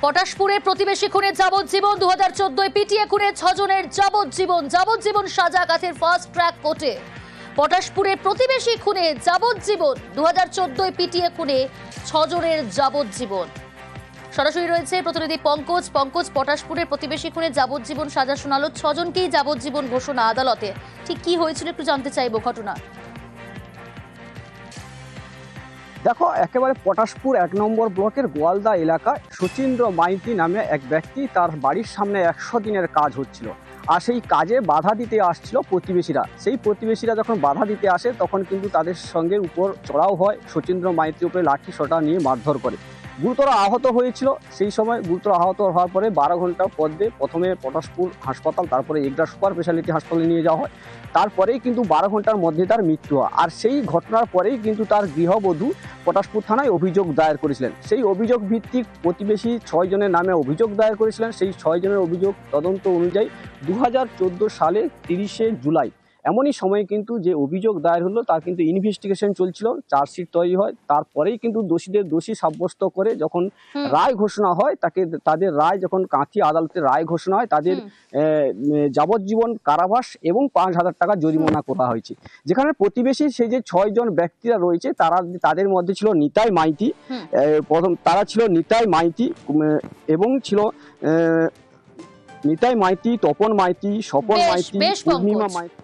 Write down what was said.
পটাশপুরে প্রতিবেশী খুনে যাবজ্জীবন, 2014 পিটিয়ে খুনে 6 জনের যাবজ্জীবন সাজা কাছের ফাস্ট ট্র্যাক কোর্টে। পটাশপুরে প্রতিবেশী খুনে যাবজ্জীবন, 2014 পিটিয়ে খুনে 6 জনের যাবজ্জীবন। সরাসরি রয়েছে প্রতিনিধি পঙ্কজ। পটাশপুরে প্রতিবেশী খুনে যাবজ্জীবন সাজা শোনালো, 6 জনকেই যাবজ্জীবন ঘোষণা আদালতে। ঠিক কি হয়েছিল একটু জানতে চাইবো ঘটনা। দেখো, একেবারে পটাশপুর 1 নম্বর ব্লকের গোয়ালদা এলাকায় শচীন্দ্র মাইতি নামে এক ব্যক্তি, তার বাড়ির সামনে 100 দিনের কাজ হচ্ছিল, আর সেই কাজে বাধা দিতে আসছিল প্রতিবেশীরা। সেই প্রতিবেশীরা যখন বাধা দিতে আসে তখন কিন্তু তাদের সঙ্গে উপর চড়াও হয়, শচীন্দ্র মাইতির উপরে লাঠি সোটা নিয়ে মারধর করে। গুরুতর আহত হয়েছিল। সেই সময় গুরুতর আহত হওয়ার পরে 12 ঘন্টা পরে প্রথমে পটাশপুর হাসপাতাল, তারপরে এগরা সুপার স্পেশালিটি হাসপাতালে নিয়ে যাওয়া হয়। তারপরেই কিন্তু 12 ঘন্টার মধ্যে তার মৃত্যু হয়। আর সেই ঘটনার পরেই কিন্তু তার গৃহবধূ পটাশপুর থানায় অভিযোগ দায়ের করেছিলেন। সেই অভিযোগ ভিত্তিক প্রতিবেশী 6 জনের নামে অভিযোগ দায়ের করেছিলেন। সেই 6 জনের অভিযোগ তদন্ত অনুযায়ী 2014 সালে 30শে জুলাই এমনই সময়ে কিন্তু যে অভিযোগ দায়ের হলো তার কিন্তু ইনভেস্টিগেশন চলছিল, চার্জশিট তৈরি হয়। তারপরেই কিন্তু দোষীদের দোষী সাব্যস্ত করে যখন রায় ঘোষণা হয়, তাদের রায় যখন কাঁথি আদালতের রায় ঘোষণা হয়, তাদের যাবজ্জীবন কারাবাস এবং 5,000 টাকা জরিমানা করা হয়েছে। যেখানে প্রতিবেশী সেই যে 6 জন ব্যক্তিরা রয়েছে, তাদের মধ্যে ছিল নিতাই মাইতি, নিতাই মাইতি এবং ছিল নিতাই মাইতি, তপন মাইতি, স্বপন মাইতি, পূর্ণিমা মাইতি।